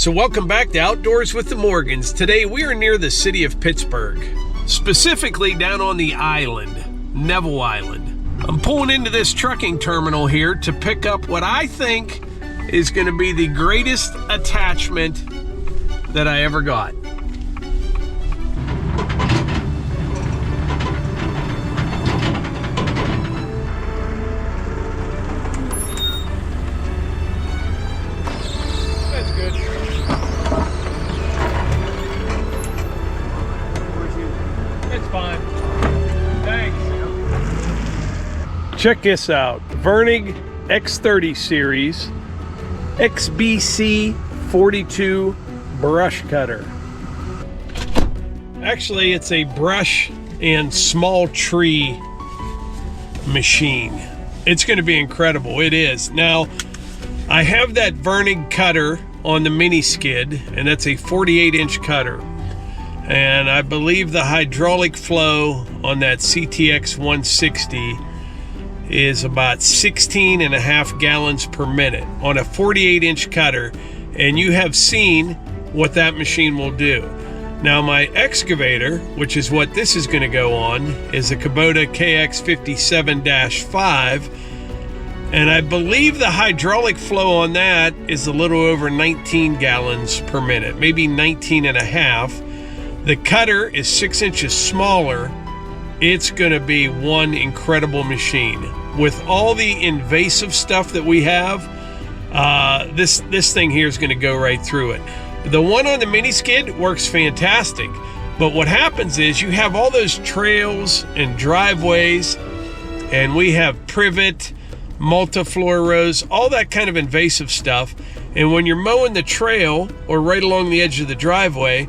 So welcome back to Outdoors with the Morgans. Today we are near the city of Pittsburgh, specifically down on the island, Neville Island. I'm pulling into this trucking terminal here to pick up what I think is going to be the greatest attachment that I ever got. Check this out, Virnig X30 series XBC 42 brush cutter. Actually, it's a brush and small tree machine. It's going to be incredible. It is. Now, I have that Virnig cutter on the mini skid, and that's a 48-inch cutter. And I believe the hydraulic flow on that CTX 160 is about 16.5 gallons per minute on a 48-inch cutter, and you have seen what that machine will do. Now my excavator, which is what this is going to go on, is a Kubota KX57-5, and I believe the hydraulic flow on that is a little over 19 gallons per minute, maybe 19.5. The cutter is 6 inches smaller. It's going to be one incredible machine. With all the invasive stuff that we have, this thing here is going to go right through it. The one on the mini skid works fantastic, but what happens is you have all those trails and driveways, and we have privet, multi-floor rows, all that kind of invasive stuff. And when you're mowing the trail or right along the edge of the driveway,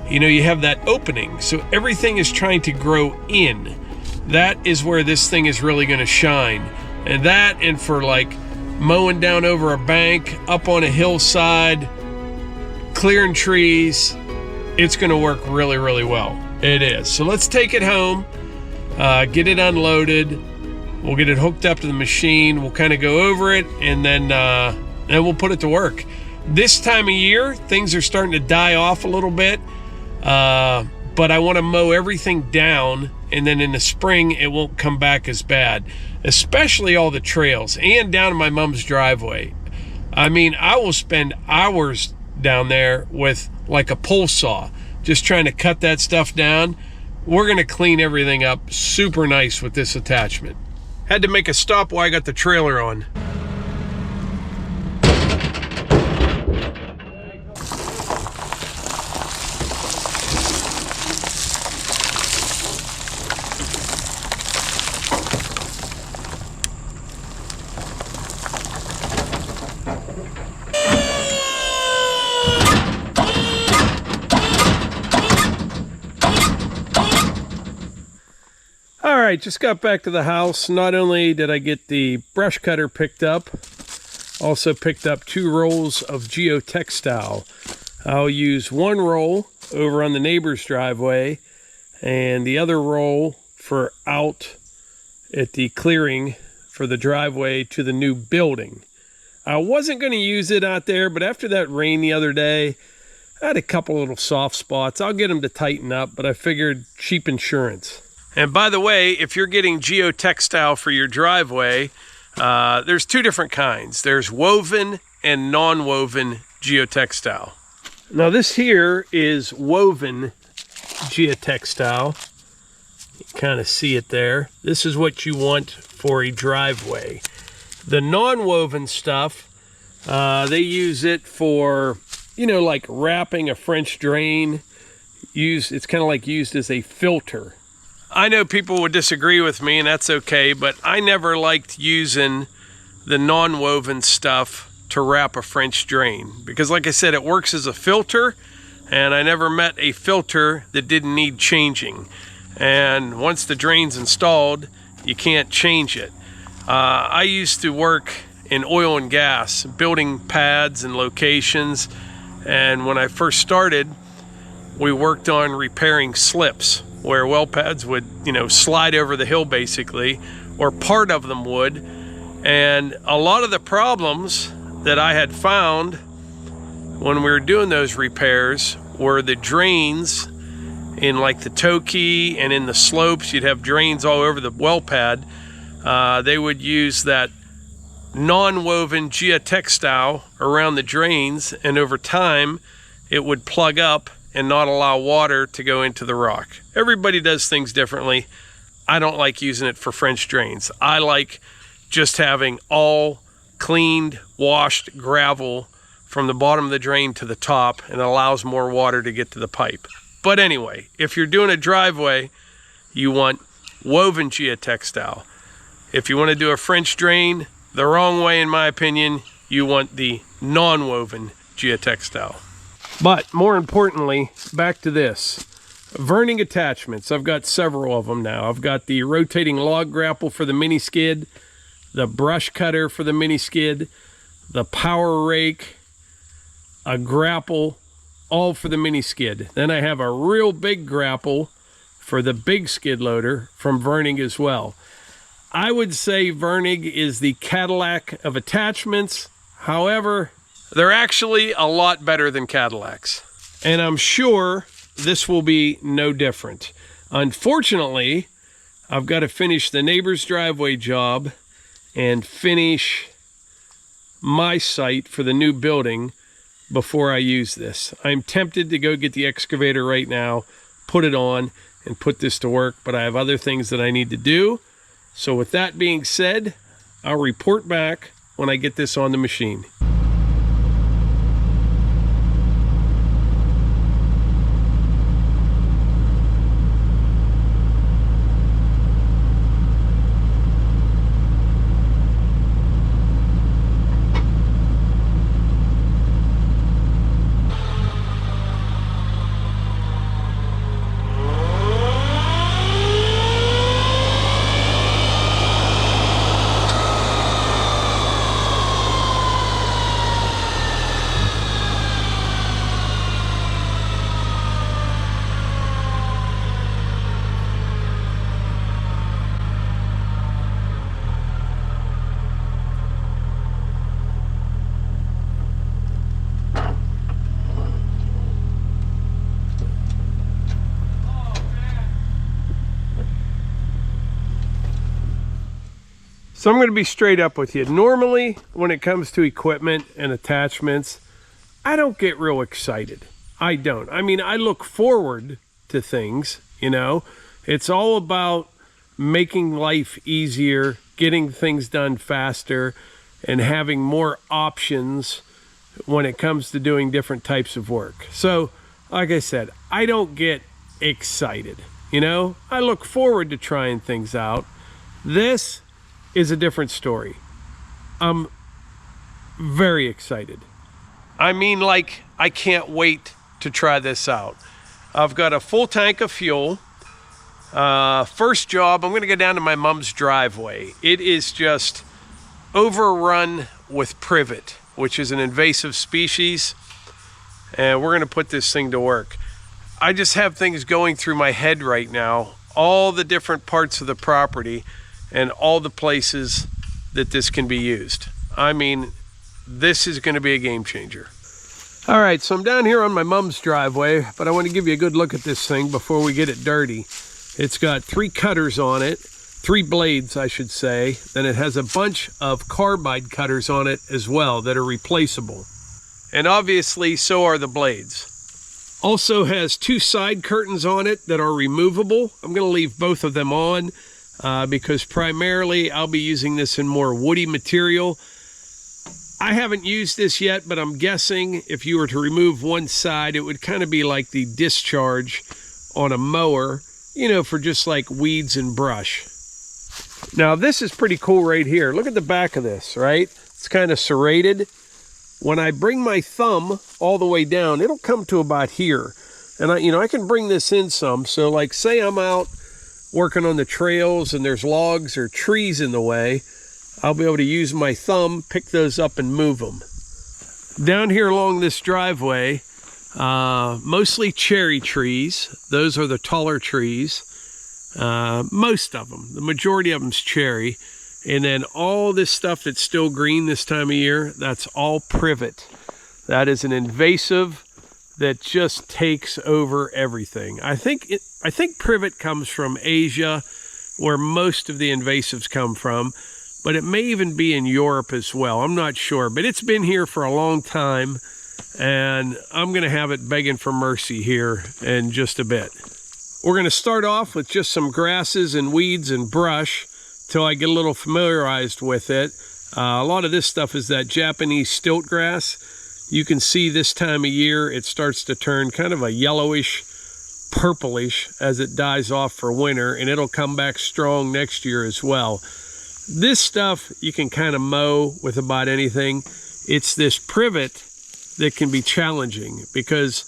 you know, you have that opening, so everything is trying to grow in. That is where this thing is really going to shine. And that, and for like mowing down over a bank, up on a hillside, clearing trees, it's going to work really, really well. It is. So let's take it home, get it unloaded. We'll get it hooked up to the machine. We'll kind of go over it, and then we'll put it to work. This time of year, things are starting to die off a little bit. But I want to mow everything down, and then in the spring it won't come back as bad, especially all the trails and down my mom's driveway. I mean, I will spend hours down there with like a pole saw just trying to cut that stuff down. We're going to clean everything up super nice with this attachment. Had to make a stop while I got the trailer on. All right, just got back to the house. Not only did I get the brush cutter picked up, also picked up 2 rolls of Geotextile. I'll use one roll over on the neighbor's driveway and the other roll for out at the clearing for the driveway to the new building. I wasn't going to use it out there, but after that rain the other day, I had a couple little soft spots. I'll get them to tighten up, but I figured cheap insurance. And by the way, if you're getting Geotextile for your driveway, there's 2 different kinds. There's woven and non-woven Geotextile. Now this here is woven Geotextile. You kind of see it there. This is what you want for a driveway. The non-woven stuff, they use it for, you know, like wrapping a French drain. It's kind of like used as a filter. I know people would disagree with me, and that's okay, but I never liked using the non-woven stuff to wrap a French drain because, like I said, it works as a filter, and I never met a filter that didn't need changing. And once the drain's installed, you can't change it. I used to work in oil and gas, building pads and locations, and when I first started, we worked on repairing slips, where well pads would, you know, slide over the hill basically, or part of them would. And a lot of the problems that I had found when we were doing those repairs were the drains in like the toe key and in the slopes. You'd have drains all over the well pad. They would use that non-woven geotextile around the drains, and over time it would plug up and not allow water to go into the rock. Everybody does things differently. I don't like using it for French drains. I like just having all cleaned, washed gravel from the bottom of the drain to the top, and it allows more water to get to the pipe. But anyway, if you're doing a driveway, you want woven geotextile. If you want to do a French drain, the wrong way in my opinion, you want the non-woven geotextile. But more importantly, back to this. Virnig Attachments. I've got several of them now. I've got the rotating log grapple for the mini skid, the brush cutter for the mini skid, the power rake, a grapple, all for the mini skid. Then I have a real big grapple for the big skid loader from Virnig as well. I would say Virnig is the Cadillac of attachments. However, they're actually a lot better than Cadillacs. And I'm sure this will be no different. Unfortunately, I've got to finish the neighbor's driveway job and finish my site for the new building before I use this. I'm tempted to go get the excavator right now, put it on, and put this to work, but I have other things that I need to do. So with that being said, I'll report back when I get this on the machine. So I'm going to be straight up with you. Normally, when it comes to equipment and attachments, I don't get real excited. I don't. I mean, I look forward to things, you know. It's all about making life easier, getting things done faster, and having more options when it comes to doing different types of work. So, like I said, I don't get excited, you know. I look forward to trying things out. This is a different story. I'm very excited. I mean, like, I can't wait to try this out. I've got a full tank of fuel. First job, I'm going to go down to my mom's driveway. It is just overrun with privet, which is an invasive species, and we're going to put this thing to work. I just have things going through my head right now, all the different parts of the property and all the places that this can be used. I mean, this is going to be a game changer. All right, so I'm down here on my mom's driveway, but I want to give you a good look at this thing before we get it dirty. It's got 3 cutters on it, 3 blades, I should say. Then it has a bunch of carbide cutters on it as well that are replaceable. And obviously, so are the blades. Also has 2 side curtains on it that are removable. I'm going to leave both of them on because primarily I'll be using this in more woody material. I haven't used this yet, but I'm guessing if you were to remove one side, it would kind of be like the discharge on a mower, you know, for just like weeds and brush. Now, this is pretty cool right here. Look at the back of this, right? It's kind of serrated. When I bring my thumb all the way down, it'll come to about here. And I can bring this in some. So like, say I'm out working on the trails and there's logs or trees in the way, I'll be able to use my thumb, pick those up and move them. Down here along this driveway, mostly cherry trees. Those are the taller trees. Most of them, the majority of them's cherry. And then all this stuff that's still green this time of year, that's all privet. That is an invasive that just takes over everything. I think privet comes from Asia, where most of the invasives come from, but it may even be in Europe as well. I'm not sure, but it's been here for a long time, and I'm gonna have it begging for mercy here in just a bit. We're gonna start off with just some grasses and weeds and brush till I get a little familiarized with it. A lot of this stuff is that Japanese stilt grass. You can see this time of year it starts to turn kind of a yellowish, purplish as it dies off for winter, and it'll come back strong next year as well. This stuff you can kind of mow with about anything. It's this privet that can be challenging because,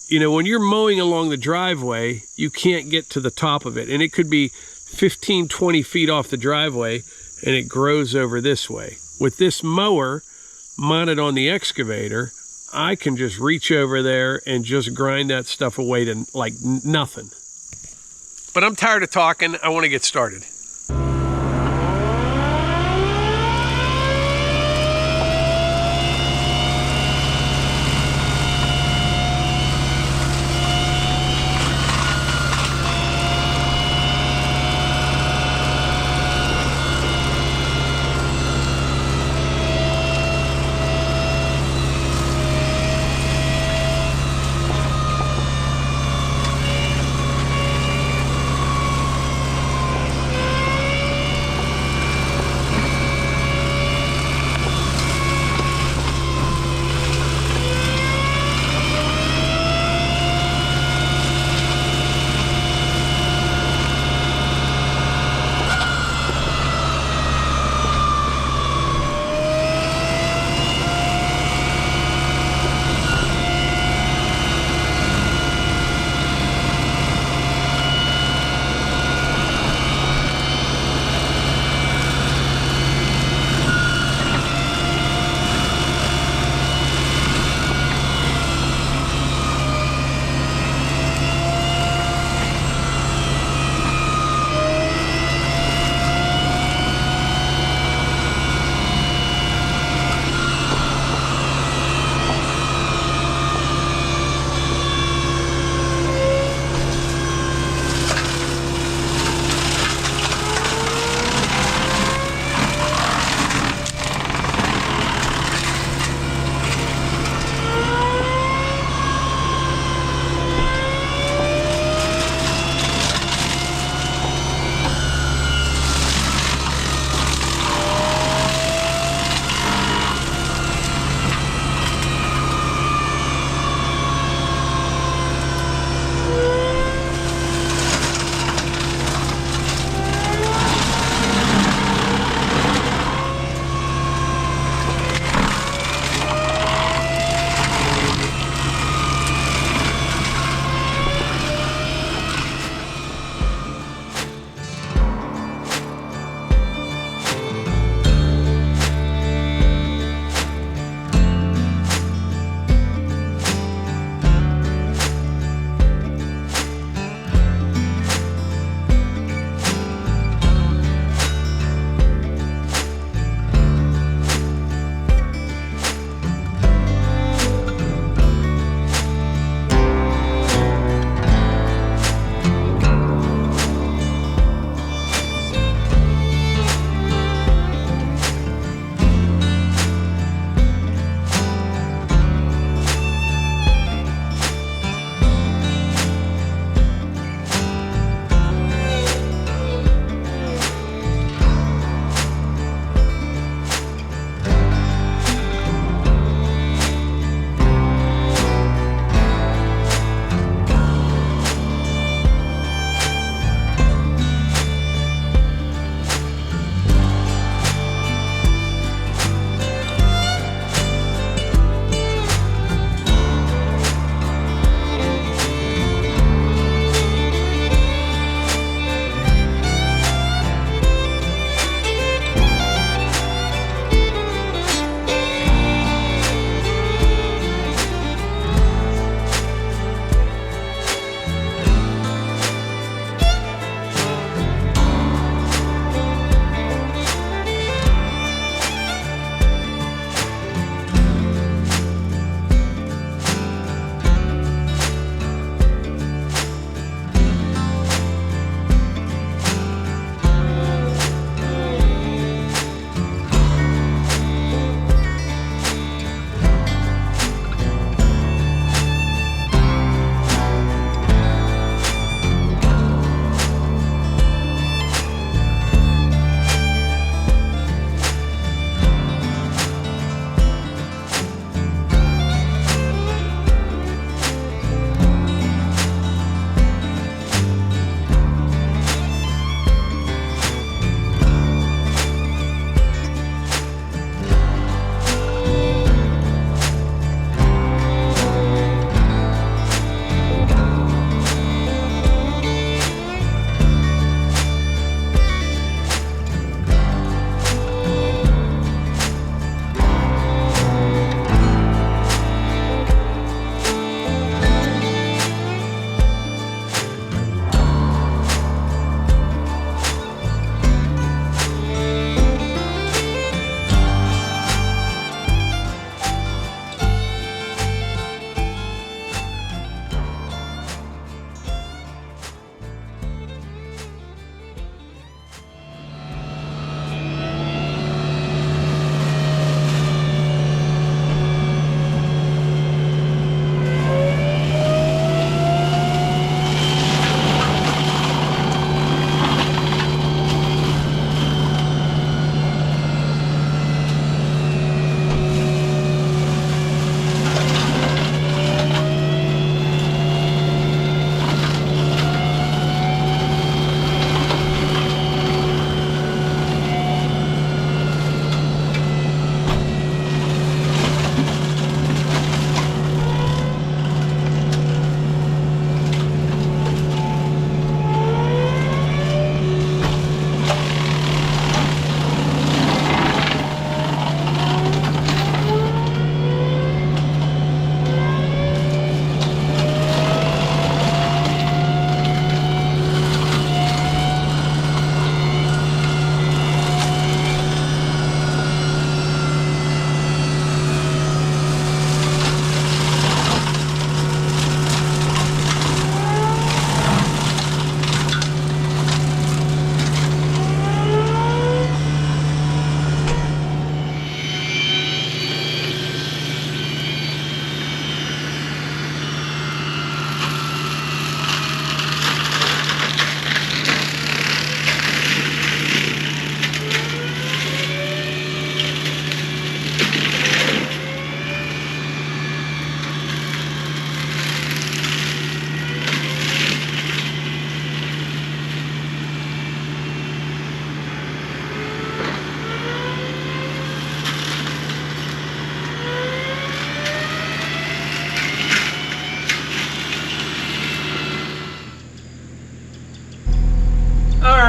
you know, when you're mowing along the driveway, you can't get to the top of it, and it could be 15, 20 feet off the driveway, and it grows over this way. With this mower mounted on the excavator, I can just reach over there and just grind that stuff away to like nothing. But I'm tired of talking. I want to get started.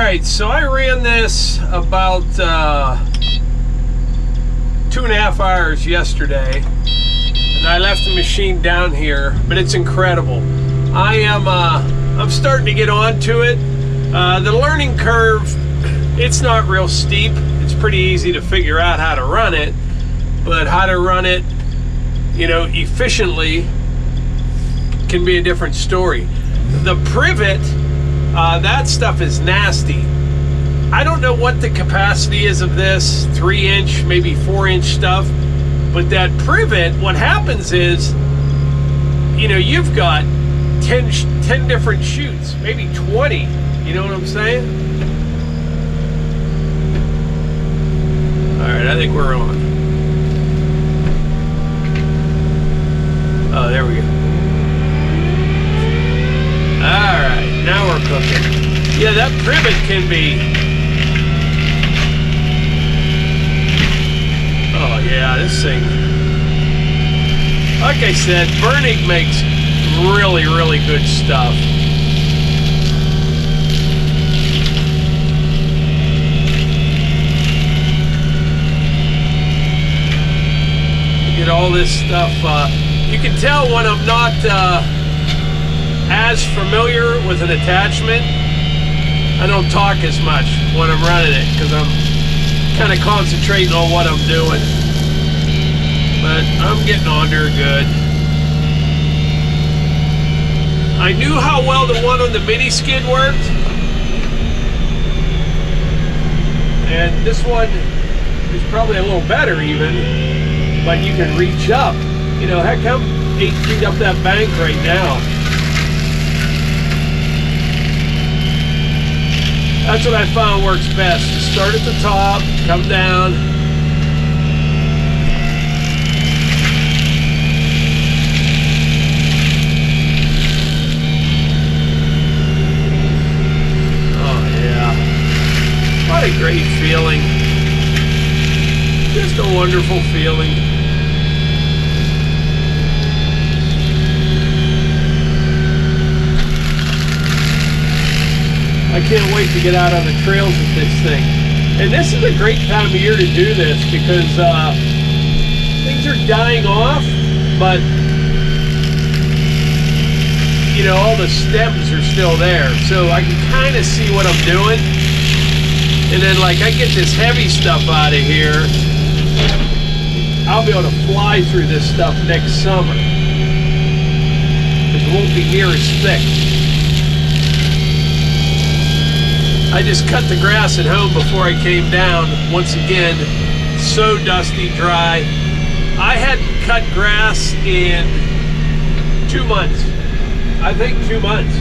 right, so I ran this about 2.5 hours yesterday, and I left the machine down here, but it's incredible. I'm starting to get onto it. The learning curve, it's not real steep. It's pretty easy to figure out how to run it, but how to run it, you know, efficiently can be a different story. The privet, that stuff is nasty. I don't know what the capacity is of this 3-inch, maybe 4-inch stuff, but that privet, what happens is, you know, you've got 10 different shoots, maybe 20. You know what I'm saying? All right, I think we're on. Oh, there we go. All right, now we're cooking. Yeah, that privet can be... Oh, yeah, this thing... Like I said, Virnig makes really, really good stuff. Get all this stuff. You can tell when I'm not as familiar with an attachment. I don't talk as much when I'm running it because I'm kind of concentrating on what I'm doing. But I'm getting on there good. I knew how well the one on the mini skid worked, and this one is probably a little better even, but you can reach up. You know, heck, I'm 8 feet up that bank right now. That's what I found works best. You start at the top, come down. What a great feeling. Just a wonderful feeling. I can't wait to get out on the trails with this thing. And this is a great time of year to do this because things are dying off, but you know, all the stems are still there. So I can kind of see what I'm doing. And then, like, I get this heavy stuff out of here, I'll be able to fly through this stuff next summer. It won't be near as thick. I just cut the grass at home before I came down. Once again, so dusty, dry. I hadn't cut grass in 2 months. I think 2 months.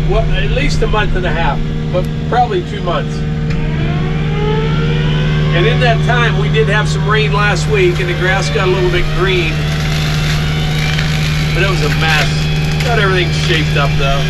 Well, at least a month and a half, but probably 2 months. And in that time, we did have some rain last week, and the grass got a little bit green. But it was a mess. Got everything shaped up, though.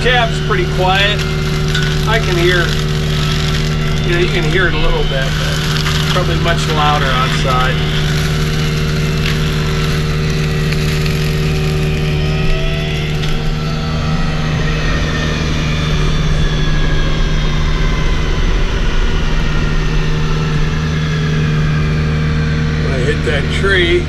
Cab's pretty quiet. I can hear, you know, you can hear it a little bit, but probably much louder outside. When I hit that tree,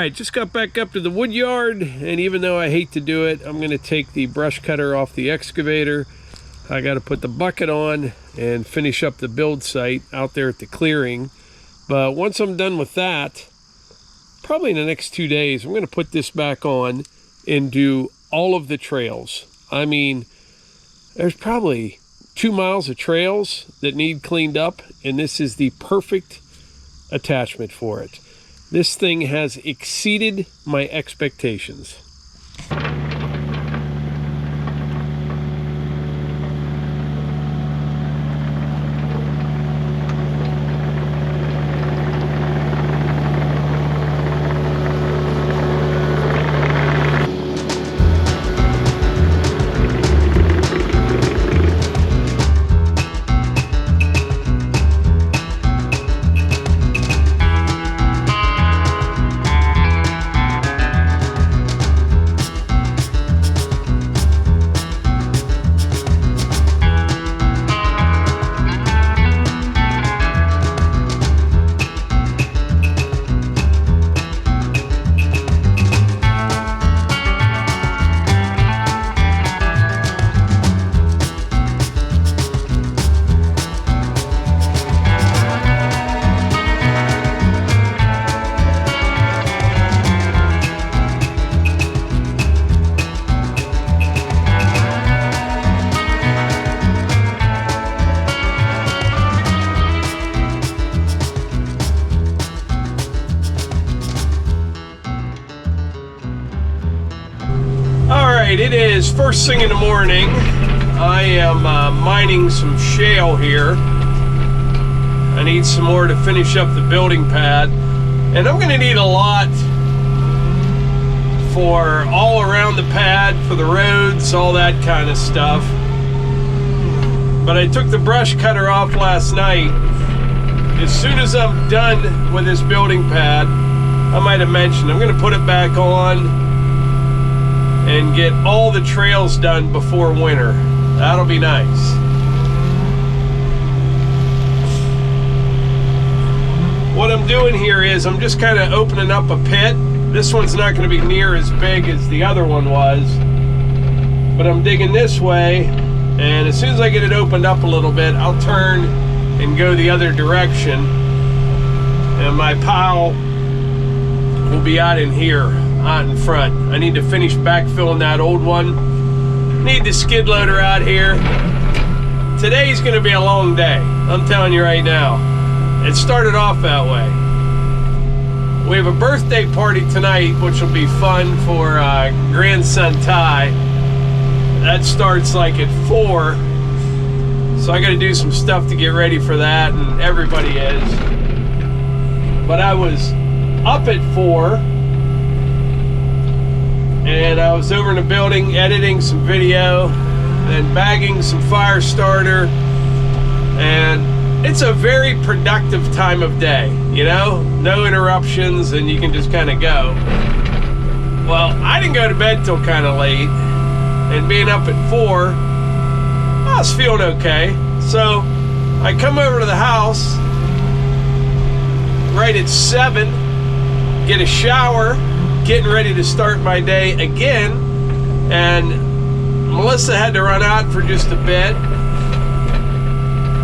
right, just got back up to the wood yard, and even though I hate to do it, I'm going to take the brush cutter off the excavator. I got to put the bucket on and finish up the build site out there at the clearing. But once I'm done with that, probably in the next 2 days, I'm going to put this back on and do all of the trails. I mean, there's probably 2 miles of trails that need cleaned up, and this is the perfect attachment for it. This thing has exceeded my expectations. It is first thing in the morning. I am mining some shale here. I need some more to finish up the building pad, and I'm going to need a lot for all around the pad, for the roads, all that kind of stuff. But I took the brush cutter off last night. As soon as I'm done with this building pad, I might have mentioned I'm going to put it back on and get all the trails done before winter. That'll be nice. What I'm doing here is I'm just kind of opening up a pit. This one's not going to be near as big as the other one was, but I'm digging this way, and as soon as I get it opened up a little bit, I'll turn and go the other direction, and my pile will be out in here, out in front. I need to finish backfilling that old one. Need the skid loader out here. Today's gonna be a long day, I'm telling you right now. It started off that way. We have a birthday party tonight, which will be fun for grandson Ty. That starts like at 4, so I gotta do some stuff to get ready for that, and everybody is. But I was up at 4, and I was over in the building editing some video and bagging some fire starter, and it's a very productive time of day, you know, no interruptions, and you can just kind of go. Well, I didn't go to bed till kind of late, and being up at 4, I was feeling okay. So I come over to the house right at 7, get a shower, getting ready to start my day again, and Melissa had to run out for just a bit,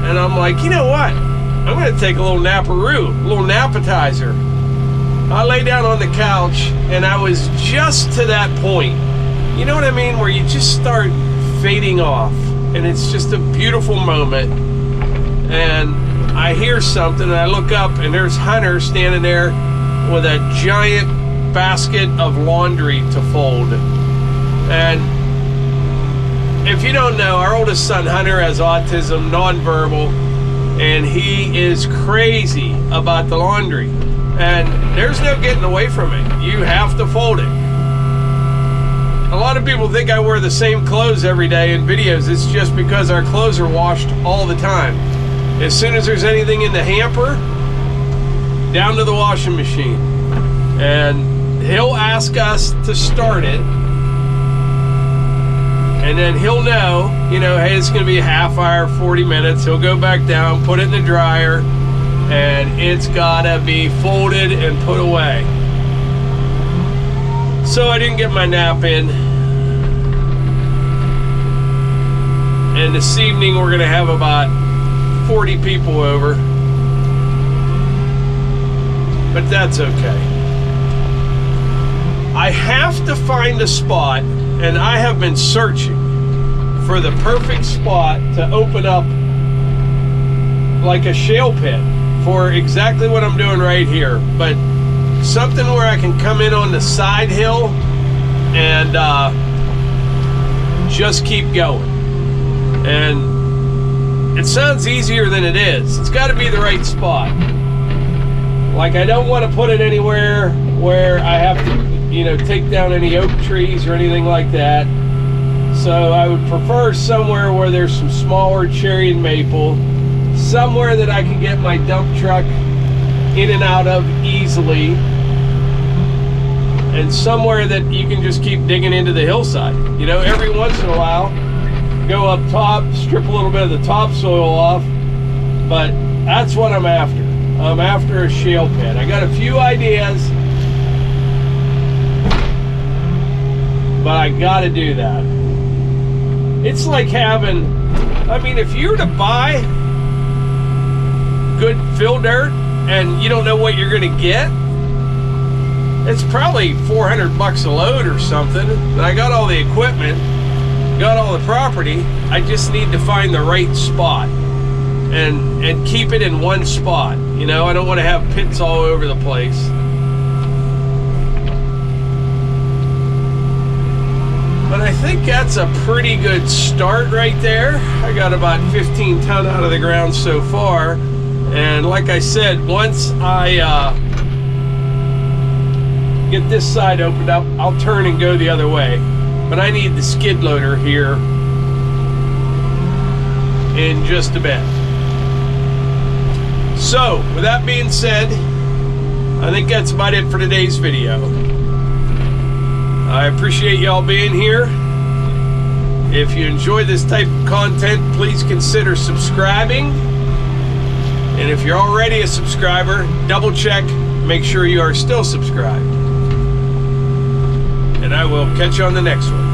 and I'm like, you know what, I'm gonna take a little naparoo, a little napetizer. I lay down on the couch, and I was just to that point, you know what I mean, where you just start fading off, and it's just a beautiful moment. And I hear something, and I look up, and there's Hunter standing there with a giant basket of laundry to fold. And if you don't know, our oldest son Hunter has autism, nonverbal, and he is crazy about the laundry, and there's no getting away from it. You have to fold it. A lot of people think I wear the same clothes every day in videos. It's just because our clothes are washed all the time. As soon as there's anything in the hamper, down to the washing machine. And he'll ask us to start it, and then he'll know, you know, hey, it's gonna be a half hour, 40 minutes. He'll go back down, put it in the dryer, and it's gotta be folded and put away. So I didn't get my nap in. And this evening we're gonna have about 40 people over. But that's okay. I have to find a spot, and I have been searching for the perfect spot to open up like a shale pit for exactly what I'm doing right here. But something where I can come in on the side hill and just keep going. And it sounds easier than it is. It's got to be the right spot. Like, I don't want to put it anywhere where I have to, you know, take down any oak trees or anything like that. So I would prefer somewhere where there's some smaller cherry and maple, somewhere that I can get my dump truck in and out of easily, and somewhere that you can just keep digging into the hillside. You know, every once in a while, go up top, strip a little bit of the topsoil off, but that's what I'm after. I'm after a shale pit. I got a few ideas, but I gotta do that. It's like having, I mean, if you were to buy good fill dirt and you don't know what you're gonna get, it's probably 400 bucks a load or something. And I got all the equipment, got all the property. I just need to find the right spot and keep it in one spot. You know, I don't want to have pits all over the place. But I think that's a pretty good start right there. I got about 15 ton out of the ground so far. And like I said, once I get this side opened up, I'll turn and go the other way. But I need the skid loader here in just a bit. So, with that being said, I think that's about it for today's video. I appreciate y'all being here. If you enjoy this type of content, please consider subscribing. And if you're already a subscriber, double check, make sure you are still subscribed. And I will catch you on the next one.